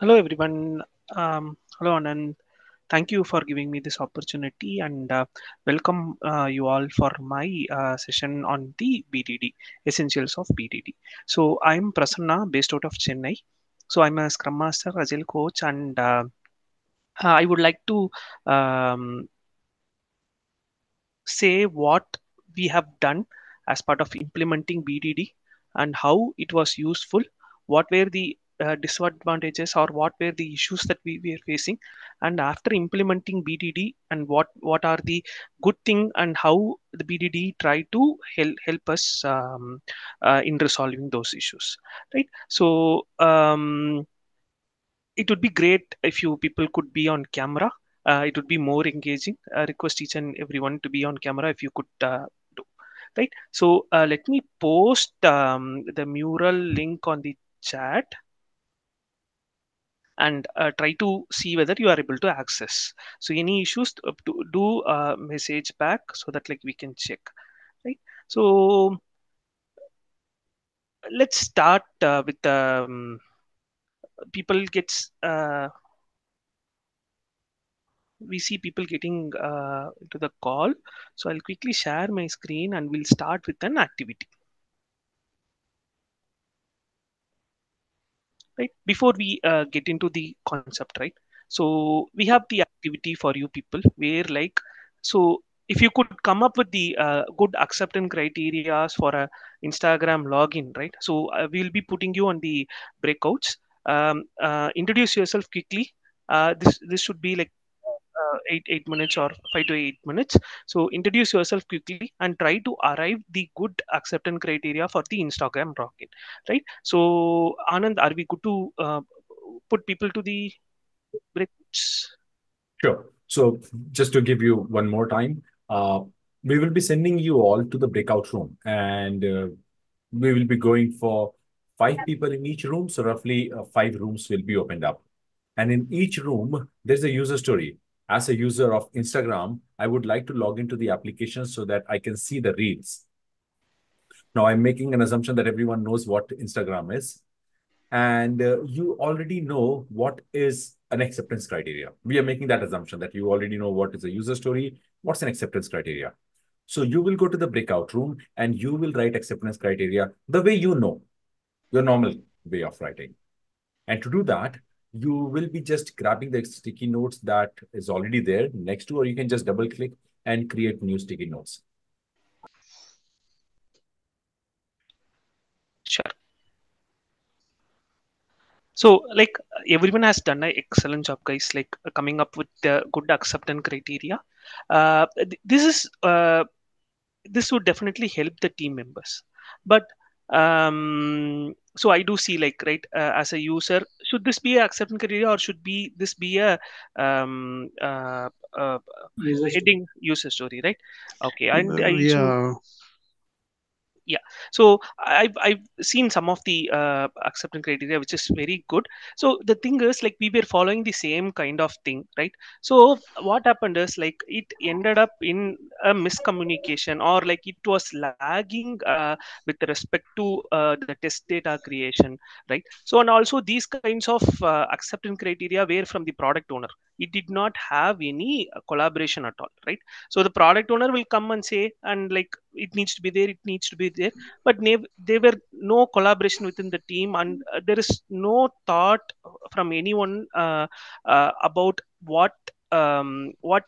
Hello, everyone. Hello, Anand. Thank you for giving me this opportunity and welcome you all for my session on the BDD, Essentials of BDD. So, I'm Prasanna, based out of Chennai. So, I'm a Scrum Master, Agile Coach, and I would like to um, say what we have done as part of implementing BDD and how it was useful, what were the disadvantages or what were the issues that we were facing, and after implementing BDD and what are the good thing and how the BDD try to help us in resolving those issues, right? So it would be great if you people could be on camera. It would be more engaging. Request each and everyone to be on camera if you could do. Right. So let me post the mural link on the chat and try to see whether you are able to access. So any issues, do message back so that like we can check. Right. So let's start with people gets. We see people getting into the call. So I'll quickly share my screen and we'll start with an activity. Right before we get into the concept, right? So we have the activity for you people where like, so if you could come up with the good acceptance criteria for a Instagram login, right? So we'll be putting you on the breakouts. Introduce yourself quickly. This should be like 8 minutes or 5 to 8 minutes. So introduce yourself quickly and try to arrive the good acceptance criteria for the Instagram login, right? So Anand, are we good to put people to the breaks? Sure. So just to give you one more time, we will be sending you all to the breakout room, and we will be going for five people in each room. So roughly five rooms will be opened up. And in each room, there's a user story. As a user of Instagram, I would like to log into the application so that I can see the reels. Now, I'm making an assumption that everyone knows what Instagram is, and you already know what is an acceptance criteria. We are making that assumption that you already know what is a user story, what's an acceptance criteria. So you will go to the breakout room and you will write acceptance criteria the way you know, your normal way of writing. And to do that, you will be just grabbing the sticky notes that is already there next to, or you can just double click and create new sticky notes. Sure. So like everyone has done an excellent job, guys, like coming up with the good acceptance criteria. This is this would definitely help the team members, but so I do see like, right, as a user, should this be a acceptance criteria or should be this be a um, uh, uh, User story. heading user story, right? Okay. And I so Yeah, yeah, so I've seen some of the acceptance criteria which is very good. So the thing is like we were following the same kind of thing, right? So what happened is like it ended up in a miscommunication, or like it was lagging with respect to the test data creation, right? So and also these kinds of acceptance criteria were from the product owner. It did not have any collaboration at all, right? So the product owner will come and say, and like it needs to be there, it needs to be there, but there were no collaboration within the team, and there is no thought from anyone about what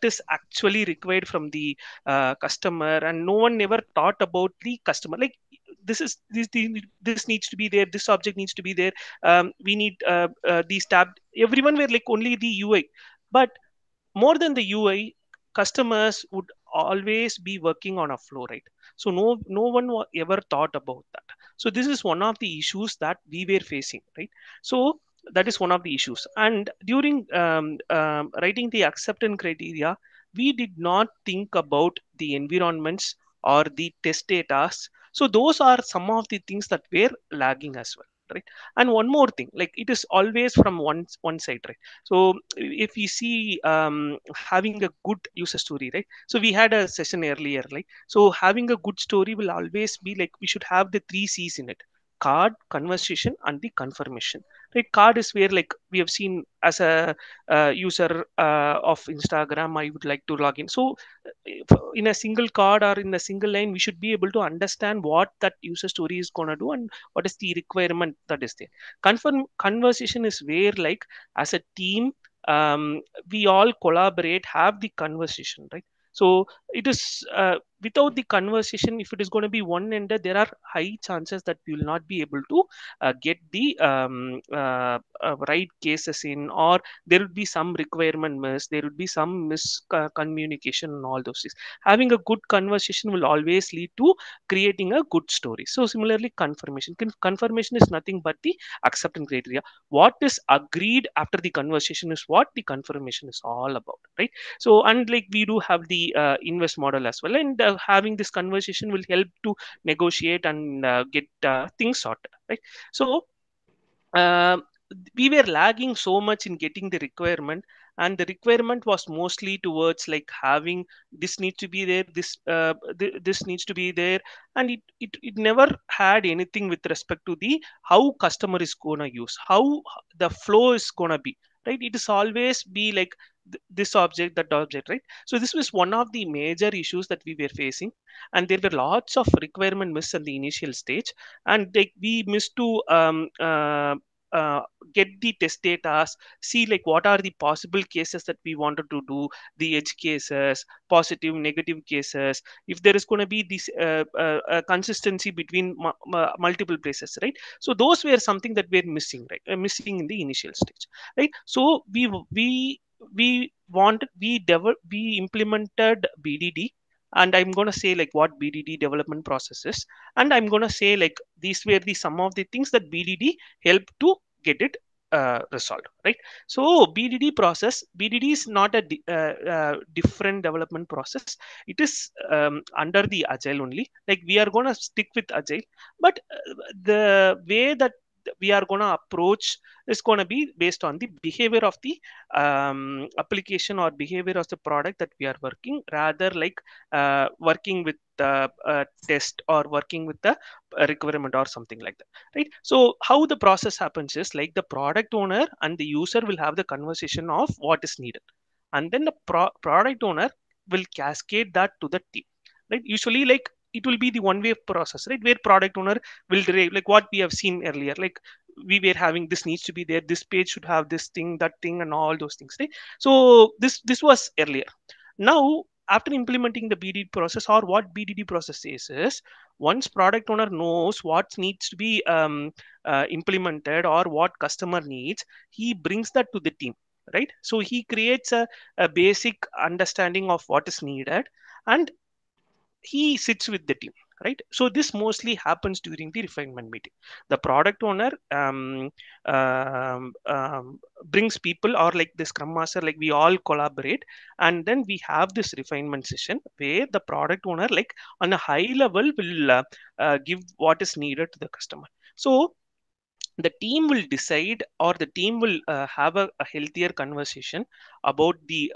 is actually required from the customer, and no one never thought about the customer. Like this needs to be there, this object needs to be there, we need these tab. Everyone were like only the UI, but more than the UI, customers would always be working on a flow, right? So no one ever thought about that. So this is one of the issues that we were facing, right? So that is one of the issues. And during writing the acceptance criteria, we did not think about the environments or the test data. So those are some of the things that were lagging as well, right? And one more thing, like it is always from one side, right? So if we see having a good user story, right? So we had a session earlier, like, so having a good story will always be like we should have the three C's in it: card, conversation, and the confirmation. Right, card is where like we have seen as a user of Instagram, I would like to log in. So in a single card or in a single line, we should be able to understand what that user story is going to do and what is the requirement that is there. Confirm conversation is where like as a team, um, we all collaborate, have the conversation, right? So it is without the conversation, if it is going to be one ended, there are high chances that we will not be able to get the right cases in, or there would be some requirement miss, there would be some miscommunication and all those things. Having a good conversation will always lead to creating a good story. So similarly, confirmation is nothing but the acceptance criteria. What is agreed after the conversation is what the confirmation is all about, right? So and like we do have the invest model as well, and having this conversation will help to negotiate and get things sorted, right? So um, we were lagging so much in getting the requirement, and the requirement was mostly towards like having this needs to be there, this needs to be there, and it never had anything with respect to the how customer is gonna use, how the flow is gonna be, right? It is always be like this object, that object, right? So this was one of the major issues that we were facing, and there were lots of requirement miss in the initial stage, and like we missed to uh, get the test data, see like what are the possible cases that we wanted to do, the edge cases, positive negative cases, if there is going to be this consistency between multiple places, right? So those were something that we're missing, right? Missing in the initial stage, right? So we implemented BDD, and I'm going to say like what BDD development process is, and I'm going to say like these were the some of the things that BDD help to get it resolved, right? So BDD is not a different development process. It is under the Agile only. Like we are going to stick with Agile, but the way that we are going to approach is going to be based on the behavior of the application or behavior of the product that we are working, rather like working with a test or working with the requirement or something like that, right? So how the process happens is like the product owner and the user will have the conversation of what is needed, and then the product owner will cascade that to the team, right? Usually like it will be the one way process, right, where product owner will derive like what we have seen earlier, like we were having this needs to be there, this page should have this thing, that thing, and all those things, right? So this was earlier. Now after implementing the BDD process, or what BDD process is once product owner knows what needs to be implemented or what customer needs, he brings that to the team, right? So he creates a basic understanding of what is needed, and he sits with the team, right? So this mostly happens during the refinement meeting. The product owner um, um, brings people, or like the scrum master, like we all collaborate, and then we have this refinement session where the product owner like on a high level will give what is needed to the customer. So the team will decide, or the team will have a healthier conversation about the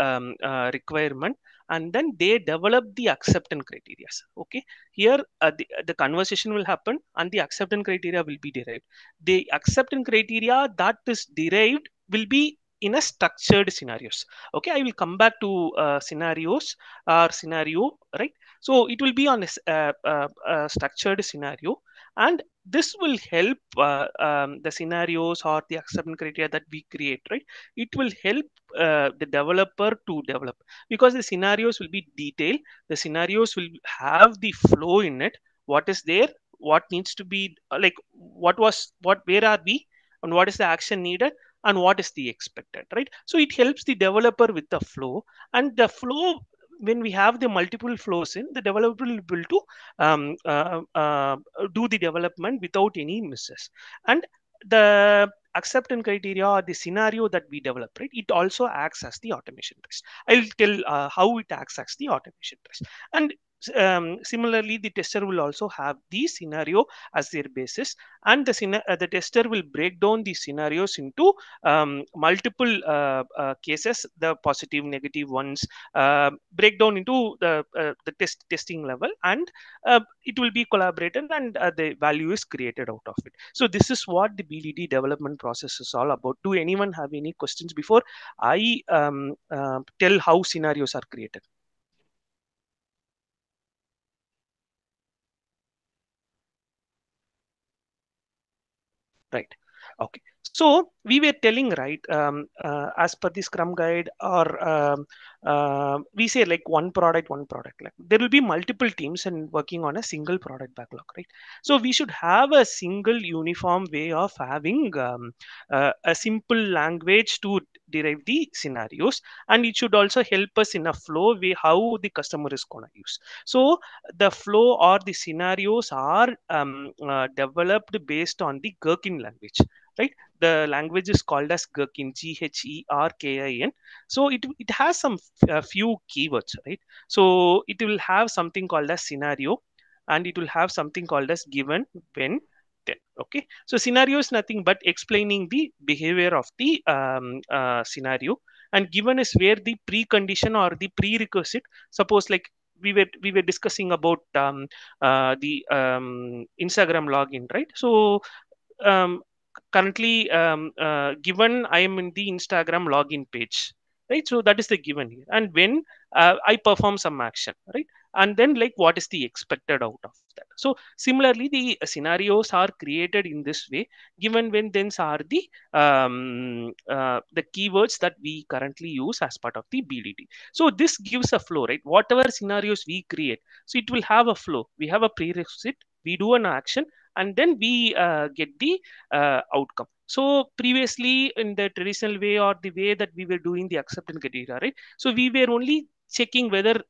requirement, and then they develop the acceptance criteria. Okay, here the conversation will happen and the acceptance criteria will be derived. The acceptance criteria that is derived will be in a structured scenarios. Okay, I will come back to scenarios or scenario, right? So it will be on a structured scenario, and this will help the scenarios or the acceptance criteria that we create, right? It will help the developer to develop, because the scenarios will be detailed, the scenarios will have the flow in it, what is there, what needs to be like what where are we, and what is the action needed, and what is the expected, right? So it helps the developer with the flow, and the flow, when we have the multiple flows in, the developer will be able to um, uh, uh, do the development without any misses. And the acceptance criteria or the scenario that we develop, right, it also acts as the automation test. I'll tell how it acts as the automation test. And Similarly, the tester will also have the scenario as their basis, and the tester will break down the scenarios into multiple cases, the positive, negative ones, break down into the testing level, and it will be collaborated, and the value is created out of it. So this is what the BDD development process is all about. Do anyone have any questions before I tell how scenarios are created? Right. Okay. So we were telling, right, as per the Scrum guide, or we say like one product, one product. Like there will be multiple teams and working on a single product backlog, right? So we should have a single uniform way of having a simple language to derive the scenarios, and it should also help us in a flow way how the customer is gonna use. So the flow or the scenarios are developed based on the Gherkin language, right? The language is called as Gherkin, Gherkin. So it has some few keywords, right? So it will have something called as scenario, and it will have something called as given, when, then. Okay, so scenario is nothing but explaining the behavior of the scenario, and given is where the precondition or the prerequisite. Suppose like we were discussing about the Instagram login, right? So um, currently, given I am in the Instagram login page, right? So that is the given here, and when I perform some action, right? And then like what is the expected out of that. So similarly, the scenarios are created in this way. Given, when, thens are the keywords that we currently use as part of the BDD. So this gives a flow, right? Whatever scenarios we create, so it will have a flow. We have a prerequisite, we do an action, and then we get the outcome. So previously, in the traditional way, or the way that we were doing the acceptance criteria, right? So we were only checking whether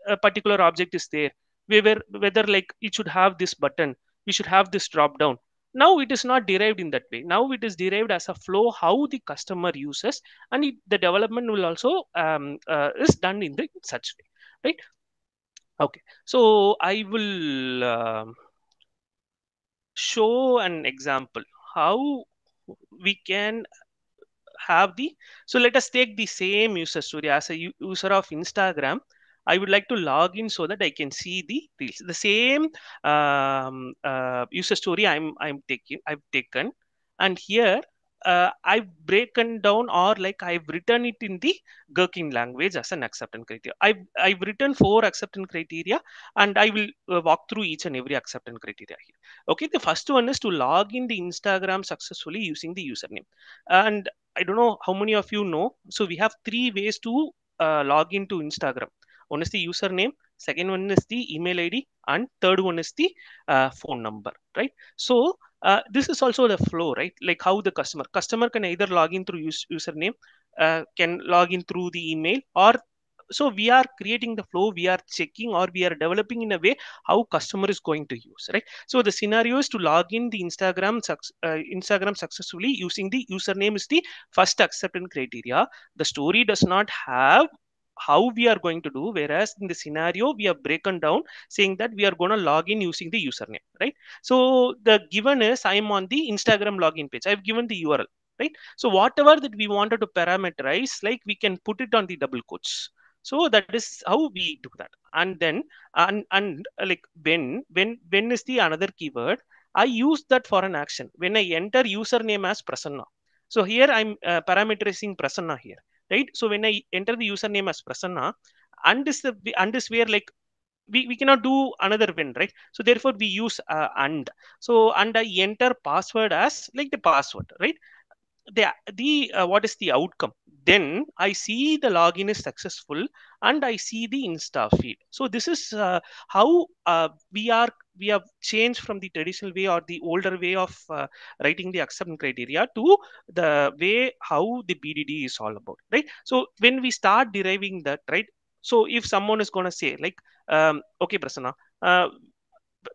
a particular object is there. We were whether like it should have this button, we should have this drop down. Now it is not derived in that way. Now it is derived as a flow how the customer uses, and the development will also is done in the such way, right? Okay, so I will show an example how we can have the. So let us take the same user story. As a user of Instagram, I would like to log in so that I can see the reels, the same user story I've taken, and here I've broken down, or like I've written it in the Gherkin language as an acceptance criteria. I've written 4 acceptance criteria, and I will walk through each and every acceptance criteria here. Okay, the first one is to log in the Instagram successfully using the username. And I don't know how many of you know. So we have 3 ways to log into Instagram. One is the username, second one is the email ID, and third one is the phone number, right? So this is also the flow, right? Like how the customer can either log in through username, can log in through the email, or so we are creating the flow, we are checking, or we are developing in a way how customer is going to use, right? So the scenario is to log in the Instagram successfully using the username is the first acceptance criteria. The story does not have how we are going to do, whereas in the scenario we have broken down saying that we are going to log in using the username, right? So the given is I am on the Instagram login page, I've given the URL, right? So whatever that we wanted to parameterize, like we can put it on the double quotes. So that is how we do that. And then like when is the another keyword. I use that for an action when I enter username as Prasanna. So here I'm parameterizing Prasanna here, right? So when I enter the username as Prasanna, and is where like we cannot do another when, right? So therefore we use and I enter password as like the password, right? The what is the outcome. Then I see the login is successful, and I see the Insta feed. So this is how we have changed from the traditional way or the older way of writing the acceptance criteria to the way how the BDD is all about, right? So when we start deriving that, right? So if someone is going to say like okay, Prasanna, uh,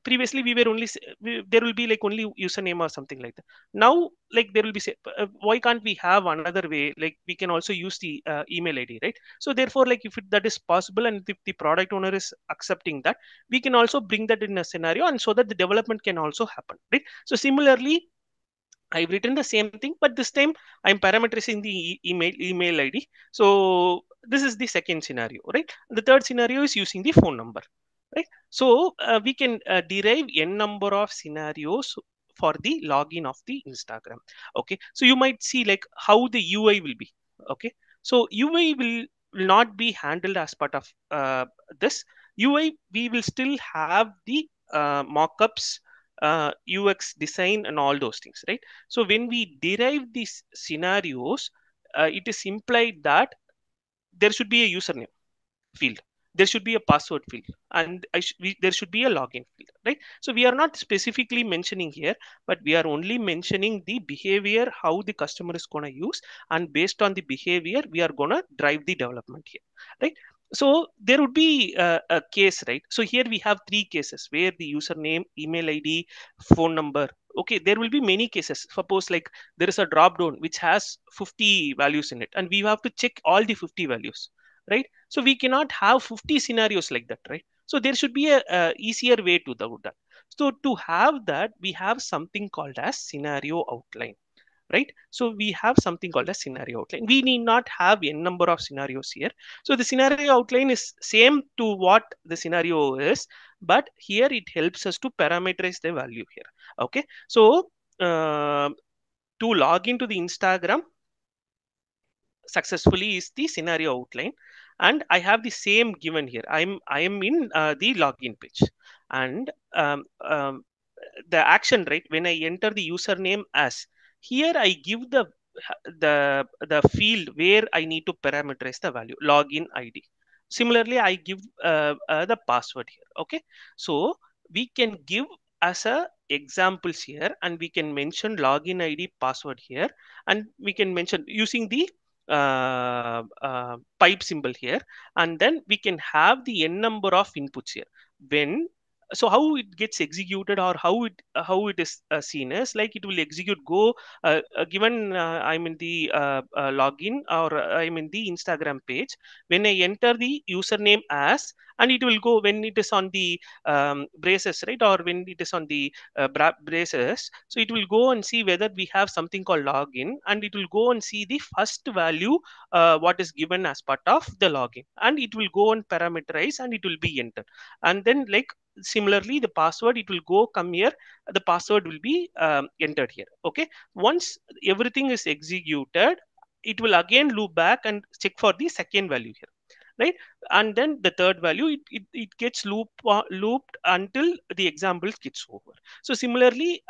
previously we were only there will be like only username or something like that. Now like there will be say, why can't we have another way, like we can also use the email id, right? So therefore like if that is possible and if the product owner is accepting that, we can also bring that in a scenario, and so that the development can also happen, right? So similarly I've written the same thing, but this time I'm parameterizing the email ID. So this is the second scenario, right? The third scenario is using the phone number, right? So we can derive n number of scenarios for the login of the Instagram. Okay, so you might see like how the UI will be. Okay, so UI will not be handled as part of this UI. We will still have the mockups, UX design, and all those things, right? So when we derive these scenarios, it is implied that there should be a username field, there should be a password field, and there should be a login field, right? So we are not specifically mentioning here, but we are only mentioning the behavior how the customer is going to use, and based on the behavior we are going to drive the development here, right? So there would be a case, right? So here we have three cases where the username, email id, phone number. Okay, there will be many cases. Suppose like there is a drop down which has 50 values in it, and we have to check all the 50 values, right? So we cannot have 50 scenarios like that, right? So there should be a easier way to do that. So to have that, we have something called as scenario outline, right? So we have something called a scenario outline. We need not have n number of scenarios here. So the scenario outline is same to what the scenario is, but here it helps us to parameterize the value here. Okay, so to log into the Instagram successfully is the scenario outline, and I have the same given here. I am in the login page, and the action, right? When I enter the username as, here I give the field where I need to parameterize the value, login id. Similarly I give the password here. Okay, so we can give as a examples here, and we can mention login id, password here, and we can mention using the pipe symbol here, and then we can have the n number of inputs here. When, so how it gets executed, or how it is seen is like it will execute go given I'm in the login, or I'm in the Instagram page. When I enter the username as, and it will go when it is on the braces, right? Or when it is on the braces, so it will go and see whether we have something called login, and it will go and see the first value what is given as part of the login, and it will go and parameterize, and it will be entered. And then like similarly the password, it will go come here, the password will be entered here. Okay, once everything is executed, it will again loop back and check for the second value here, right? And then the third value, it gets looped until the example gets over. So similarly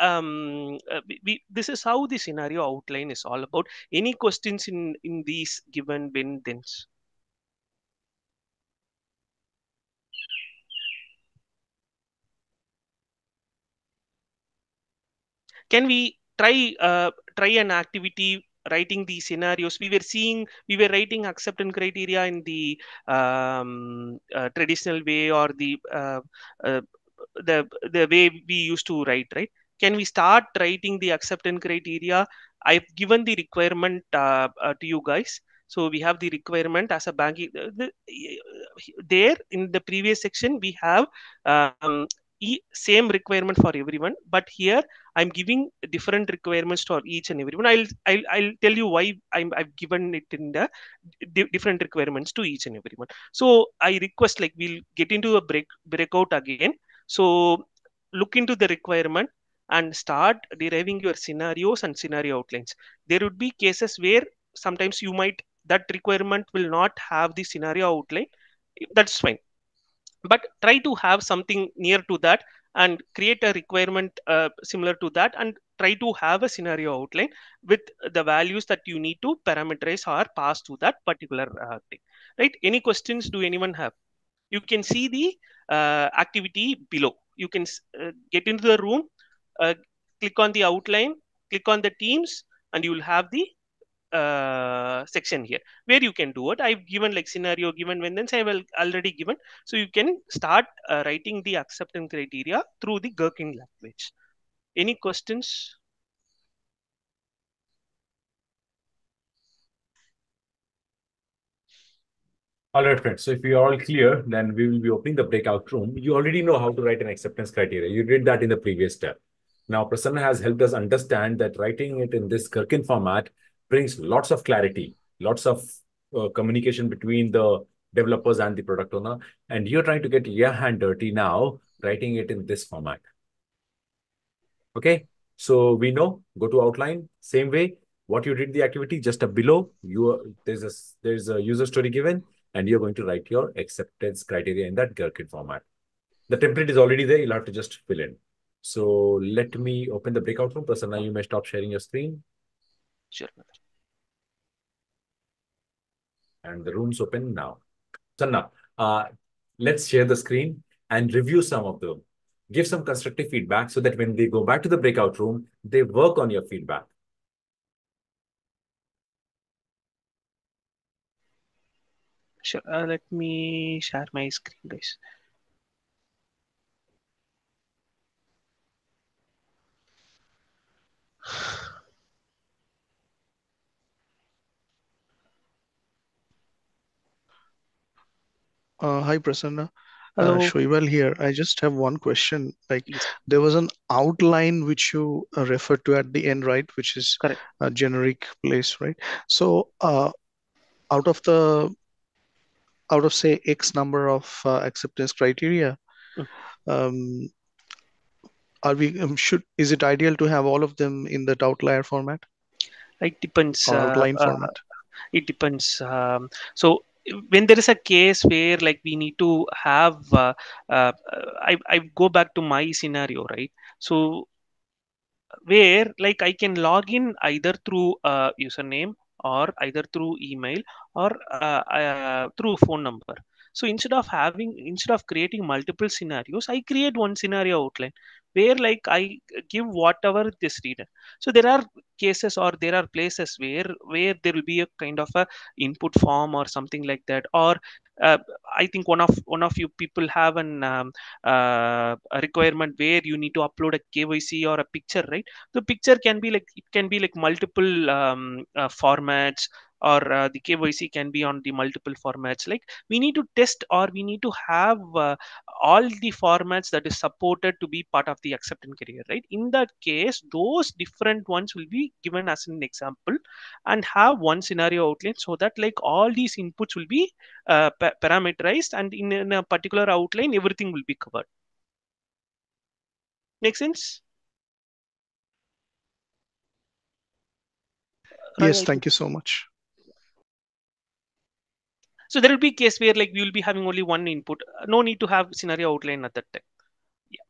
this is how the scenario outline is all about. Any questions in these given when thens? Can we try an activity writing the scenarios? We were seeing, we were writing acceptance criteria in the traditional way, or uh, the way we used to write, right? Can we start writing the acceptance criteria? I've given the requirement to you guys. So we have the requirement as a banking there in the previous section we have um, same requirement for everyone, but here I'm giving different requirements for each and everyone. I'll tell you why I've given it in the different requirements to each and everyone. So I request like we'll get into a breakout again. So look into the requirement and start deriving your scenarios and scenario outlines. There would be cases where sometimes you might, that requirement will not have the scenario outline. That's fine, but try to have something near to that, and create a requirement similar to that, and try to have a scenario outline with the values that you need to parameterize or pass to that particular thing, right? Any questions do anyone have? You can see the activity below. You can get into the room, uh, click on the outline, click on the teams, and you will have the section here where you can do it. I've given like scenario given when then I will already given, so you can start writing the acceptance criteria through the Gherkin language. Any questions? All right, friends. So if you're all clear, then we will be opening the breakout room. You already know how to write an acceptance criteria. You did that in the previous step. Now, Prasanna has helped us understand that writing it in this Gherkin format brings lots of clarity, lots of communication between the developers and the product owner. And you're trying to get your hand dirty now, writing it in this format. Okay, so we know, go to outline, same way, what you did the activity, just a below, there's a user story given, and you're going to write your acceptance criteria in that Gherkin format. The template is already there, you'll have to just fill in. So let me open the breakout room. Prasanna, you may stop sharing your screen. Sure. And the room's open now. Sanna, let's share the screen and review some of them. Give some constructive feedback so that when they go back to the breakout room, they work on your feedback. Sure. Let me share my screen, guys. Hi Prasanna, Hello. Shoival here. I just have one question. Like, Yes. there was an outline which you referred to at the end, right? Which is Correct. a generic place, right? So, out of the out of say X number of acceptance criteria, Mm. um, are we should is it ideal to have all of them in that outlier format It depends. or outline format? It depends. So when there is a case where like we need to have, I go back to my scenario, right? So where like I can log in either through username or either through email or through phone number. So instead of creating multiple scenarios, I create one scenario outline where like I give whatever this reader. So there are cases or there are places where there will be a kind of a input form or something like that, or uh, I think one of you people have a requirement where you need to upload a KYC or a picture, right? The picture can be like, it can be like multiple formats, or the KYC can be on the multiple formats. Like we need to test or we need to have all the formats that is supported to be part of the acceptance criteria, right? In that case, those different ones will be given as an example and have one scenario outline, so that like all these inputs will be parameterized, and in a particular outline everything will be covered. Make sense? Right, Yes, I think. thank you so much. So there will be case where like we will be having only one input. No need to have scenario outline at that time. Yeah.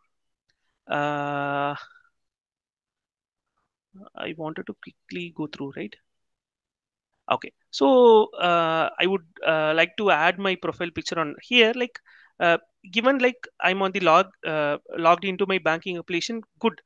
I wanted to quickly go through, right? Okay. So I would like to add my profile picture on here. Like uh, given like I'm on the logged into my banking application. Good.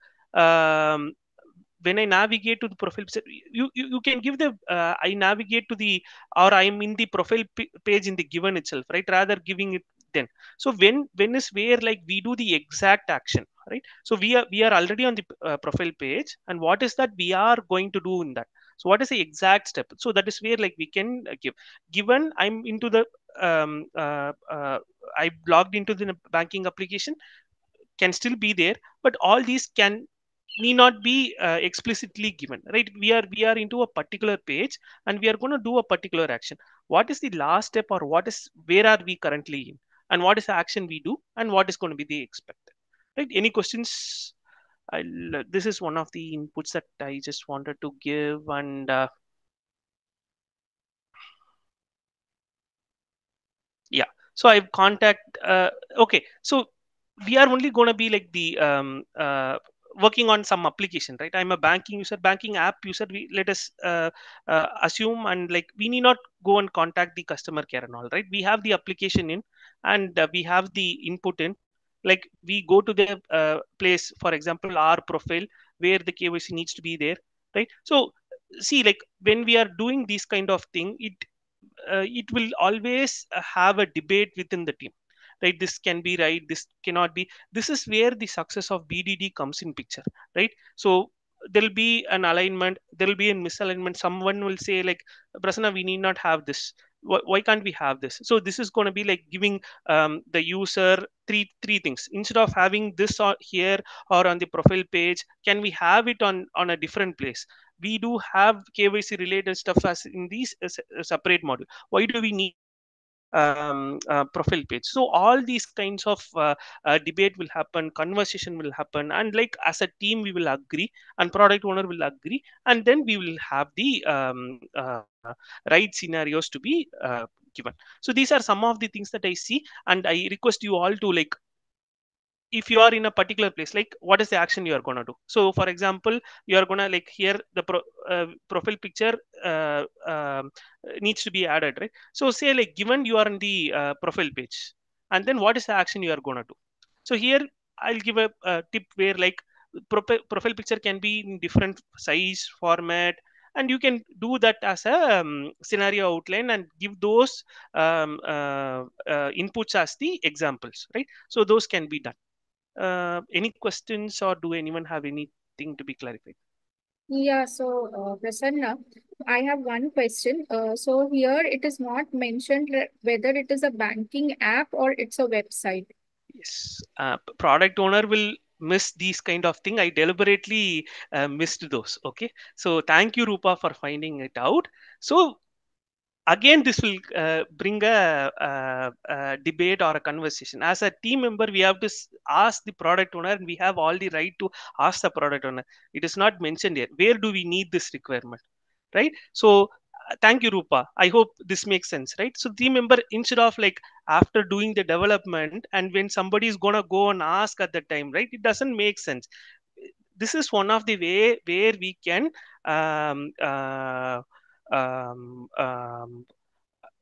When I navigate to the profile, you can give the I navigate to the, or I'm in the profile page in the given itself, right? Rather giving it then. So when is where like we do the exact action, right? So we are already on the profile page, and what is that we are going to do in that? So what is the exact step? So that is where like we can give. Given I'm into the um, uh, uh, I logged into the banking application, can still be there, but all these can need not be explicitly given, right? We are into a particular page and we are going to do a particular action. What is the last step, or what is, where are we currently in, and what is the action we do, and what is going to be the expected, right? Any questions? This is one of the inputs that I just wanted to give. And yeah, so I've contact okay, so we are only going to be like the working on some application, right? I'm a banking user, banking app user. Let us assume, and like we need not go and contact the customer care and all, right? We have the application in, and we have the input in. Like we go to the place, for example our profile, where the KYC needs to be there, right? So see, like when we are doing this kind of thing, it will always have a debate within the team, right? This can be right, this cannot be. This is where the success of BDD comes in picture, right? So there'll be an alignment, there'll be a misalignment. Someone will say like, Prasanna, we need not have this. Why can't we have this? So this is going to be like giving the user three things. Instead of having this here or on the profile page, can we have it on a different place? We do have KYC related stuff as in these separate module. Why do we need it on the profile page? So all these kinds of debate will happen, conversation will happen, and like as a team we will agree, and product owner will agree, and then we will have the right scenarios to be given. So these are some of the things that I see, and I request you all to like, if you are in a particular place, like what is the action you are going to do. So for example, you are going to like here the profile picture needs to be added, right? So say like given you are in the profile page, and then what is the action you are going to do. So here I'll give a tip where like profile picture can be in different size format, and you can do that as a scenario outline and give those inputs as the examples, right? So those can be done. Any questions, or do anyone have anything to be clarified? Yeah, so Prasanna, I have one question. So here it is not mentioned whether it is a banking app or it's a website. Yes, product owner will miss these kind of thing. I deliberately missed those. Okay, so thank you, Rupa, for finding it out. So again, this will bring a debate or a conversation. As a team member, we have to ask the product owner, and we have all the right to ask the product owner. It is not mentioned here. Where do we need this requirement, right? So thank you, Rupa. I hope this makes sense, right? So team member, instead of like after doing the development, and when somebody is gonna go and ask at that time, right, it doesn't make sense. This is one of the way where we can um, uh,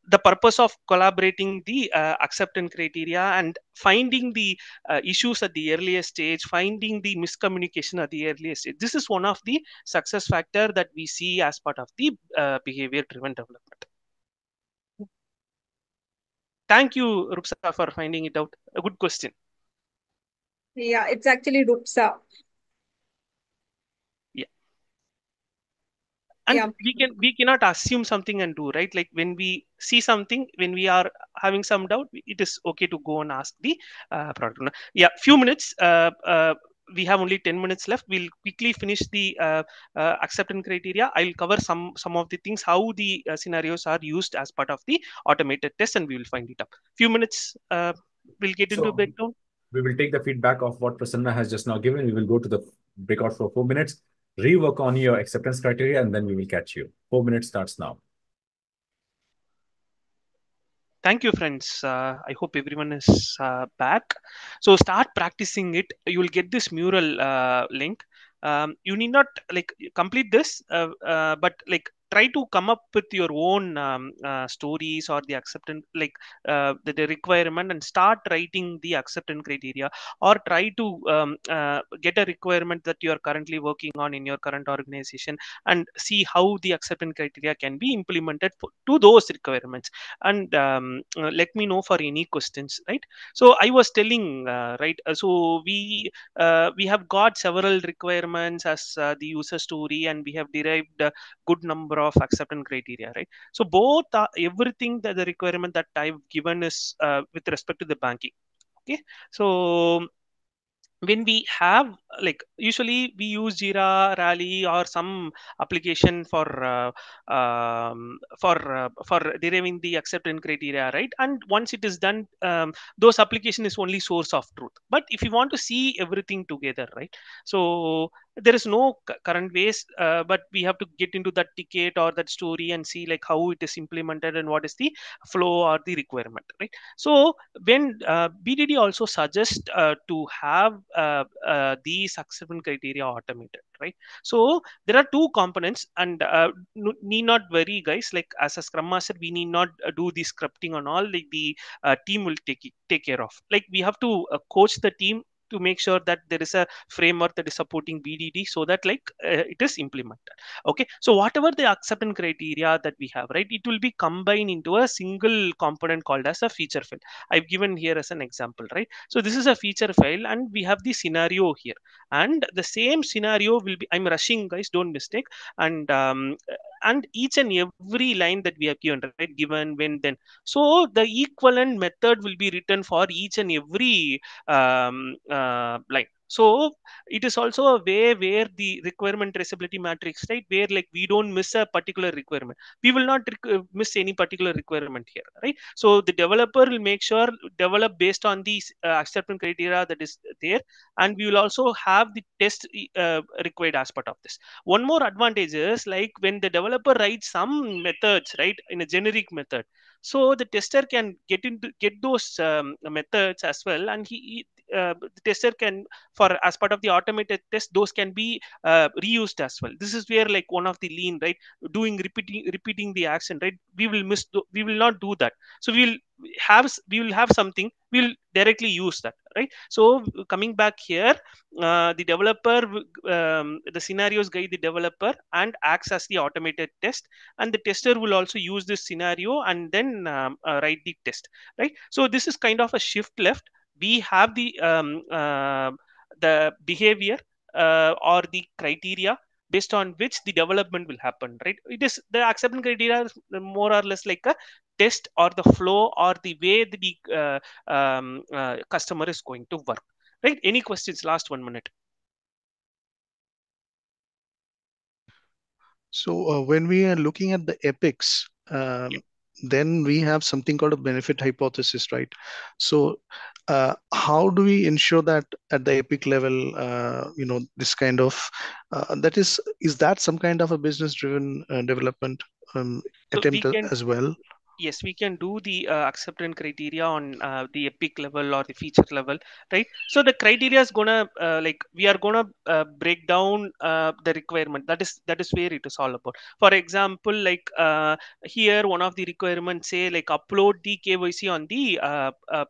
the purpose of collaborating the acceptance criteria and finding the issues at the earliest stage, finding the miscommunication at the earliest stage. This is one of the success factor that we see as part of the behavior driven development. Thank you, Rupsa, for finding it out. A good question. Yeah, it's actually Rupsa. Yeah. And Yeah. we cannot assume something and do, right? Like when we see something, when we are having some doubt, it is okay to go and ask the product owner. Yeah, few minutes. We have only 10 minutes left. We'll quickly finish the acceptance criteria. I'll cover some of the things, how the scenarios are used as part of the automated test, and we will find it up. Few minutes. We'll get into So breakdown. we will take the feedback of what Prasanna has just now given. We will go to the breakout for 4 minutes, rework on your acceptance criteria, and then we will catch you. 4 minutes starts now. Thank you, friends. I hope everyone is back. So start practicing it. You will get this mural link. You need not like complete this, but like try to come up with your own stories or the acceptance, like the requirement, and start writing the acceptance criteria, or try to get a requirement that you are currently working on in your current organization, and see how the acceptance criteria can be implemented to those requirements. And let me know for any questions, right? So I was telling, right, so we have got several requirements as the user story, and we have derived a good number of acceptance criteria, right? So both everything that the requirement that I've given is with respect to the banking. Okay, so when we have, like usually we use Jira, Rally, or some application for deriving the acceptance criteria, right? And once it is done, those application is only source of truth. But if you want to see everything together, right, so there is no current ways, but we have to get into that ticket or that story and see like how it is implemented and what is the flow or the requirement, right? So when BDD also suggests to have these acceptance criteria automated, right? So there are two components, and need not worry, guys. Like as a Scrum Master, we need not do the scripting and all. Like the team will take care of. Like we have to coach the team to make sure that there is a framework that is supporting BDD, so that like it is implemented. Okay, so whatever the acceptance criteria that we have, right, it will be combined into a single component called as a feature file. I've given here as an example, right? So this is a feature file, and we have the scenario here, and the same scenario will be, I'm rushing guys, don't mistake, and each and every line that we have given, right, given, when, then, so the equivalent method will be written for each and every line. So it is also a way where the requirement traceability matrix, right, where like we don't miss a particular requirement, we will not miss any particular requirement here, right? So the developer will make sure develop based on these acceptance criteria that is there, and we will also have the test required as part of this. One more advantage is like when the developer writes some methods, right, in a generic method, so the tester can get those methods as well, and the tester can, for as part of the automated test, those can be reused as well. This is where like one of the lean, right, doing repeating the action, right, we will not do that. So we will have something, we'll directly use that, right? So coming back here, the developer, the scenarios guide the developer and acts as the automated test, and the tester will also use this scenario and then write the test, right? So this is kind of a shift left. We have the behavior or the criteria based on which the development will happen, right? It is the acceptance criteria is more or less like a test or the flow or the way the customer is going to work, right? Any questions? Last 1 minute. So when we are looking at the epics, then we have something called a benefit hypothesis, right? So how do we ensure that at the epic level, this kind of is that some kind of a business-driven development So we attempt can, as well? yes, we can do the acceptance criteria on the epic level or the feature level, right? So the criteria is gonna like we are gonna break down the requirement. That is where it is all about. For example, like here one of the requirements say like upload the KYC on the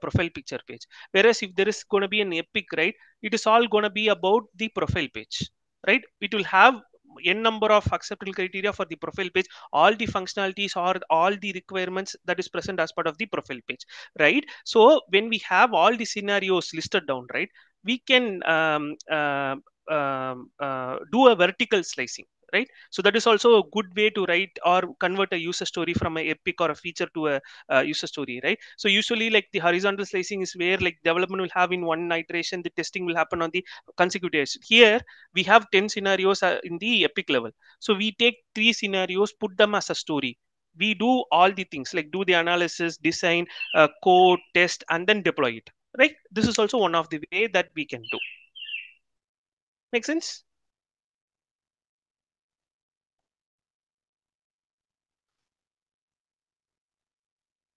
profile picture page, whereas if there is gonna be an epic, right, it is all gonna be about the profile page, right? It will have n number of acceptable criteria for the profile page, all the functionalities or all the requirements that is present as part of the profile page, right? So when we have all the scenarios listed down, right, we can do a vertical slicing, right? So that is also a good way to write or convert a user story from a epic or a feature to a user story, right? So usually like the horizontal slicing is where like development will have in one iteration, the testing will happen on the consecutive. Here we have 10 scenarios in the epic level, so we take 3 scenarios, put them as a story, we do all the things like do the analysis, design, code, test, and then deploy it, right? This is also one of the way that we can do. Make sense?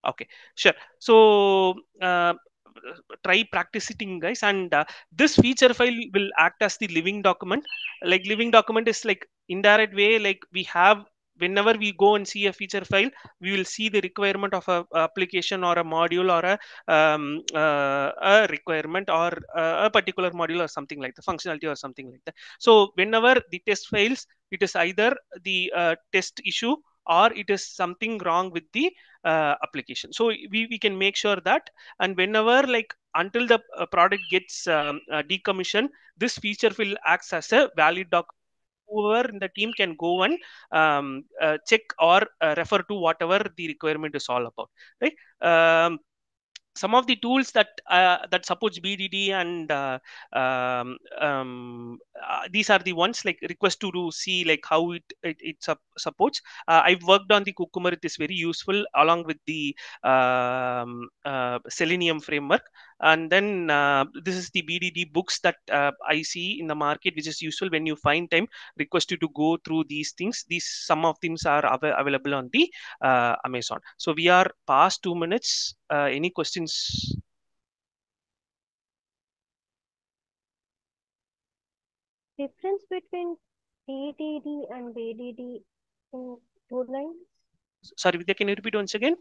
Okay, sure. So try practicing guys, and this feature file will act as the living document. Like living document is like indirect way, like we have, whenever we go and see a feature file, we will see the requirement of a application or a module or a requirement or a particular module or something like the functionality or something like that. So whenever the test fails, it is either the test issue or it is something wrong with the application. So we can make sure that, and whenever like until the product gets decommissioned, this feature will acts as a valid doc. Whoever in the team can go and check or refer to whatever the requirement is all about, right? Some of the tools that supports BDD and these are the ones like request to see like how it supports. I've worked on the Cucumber. It is very useful along with the Selenium framework. And then this is the BDD books that I see in the market, which is useful when you find time. Request you to go through these things. These some of them are available on the Amazon. So we are past 2 minutes. Any questions? Difference between TDD and BDD in 2 lines? Sorry, Vidya, can you repeat once again?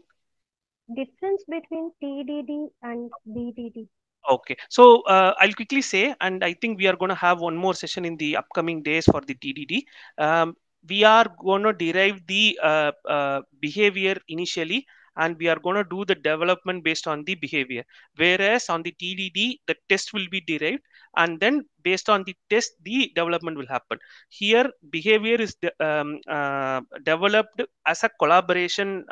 Difference between TDD and BDD. Okay, so I'll quickly say, and I think we are going to have one more session in the upcoming days for the TDD. We are going to derive the behavior initially, and we are going to do the development based on the behavior. Whereas on the TDD, the test will be derived, and then based on the test, the development will happen. Here, behavior is developed as a collaboration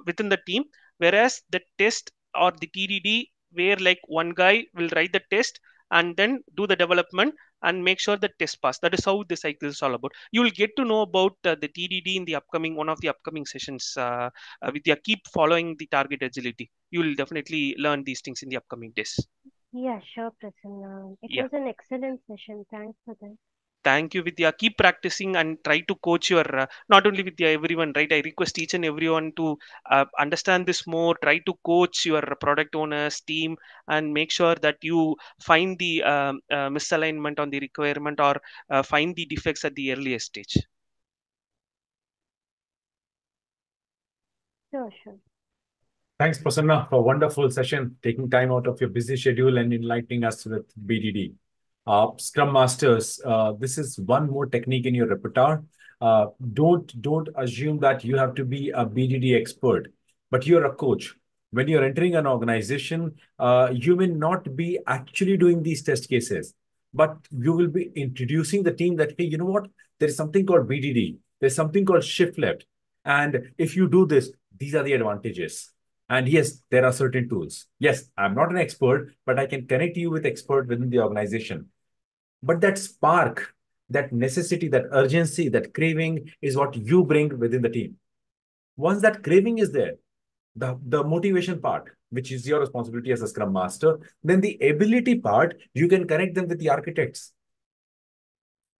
within the team, whereas the test or the TDD, where like one guy will write the test and then do the development and make sure the test pass. That is how the cycle is all about. You will get to know about the TDD in the upcoming one of the upcoming sessions. With your keep following the target agility, you will definitely learn these things in the upcoming days. Yeah, sure, Prasanna. It Yeah. was an excellent session. Thanks for that. Thank you, Vidya. Keep practicing and try to coach your not only Vidya, everyone, right? I request each and everyone to understand this more. Try to coach your product owners, team, and make sure that you find the misalignment on the requirement or find the defects at the earliest stage. Sure, sure. Thanks, Prasanna, for a wonderful session, taking time out of your busy schedule and enlightening us with BDD. Scrum Masters, this is one more technique in your repertoire. Don't assume that you have to be a BDD expert, but you're a coach. When you're entering an organization, you may not be actually doing these test cases, but you will be introducing the team that, hey, you know what? There is something called BDD. There's something called shift left. And if you do this, these are the advantages. And yes, there are certain tools. Yes, I'm not an expert, but I can connect you with expert within the organization. But that spark, that necessity, that urgency, that craving is what you bring within the team. Once that craving is there, the motivation part, which is your responsibility as a Scrum Master, then the ability part, you can connect them with the architects.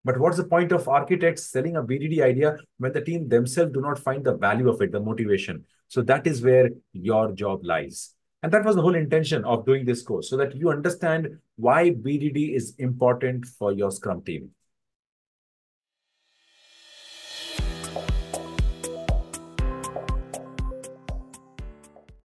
But what's the point of architects selling a BDD idea when the team themselves do not find the value of it, the motivation? So that is where your job lies. And that was the whole intention of doing this course, so that you understand why BDD is important for your Scrum team.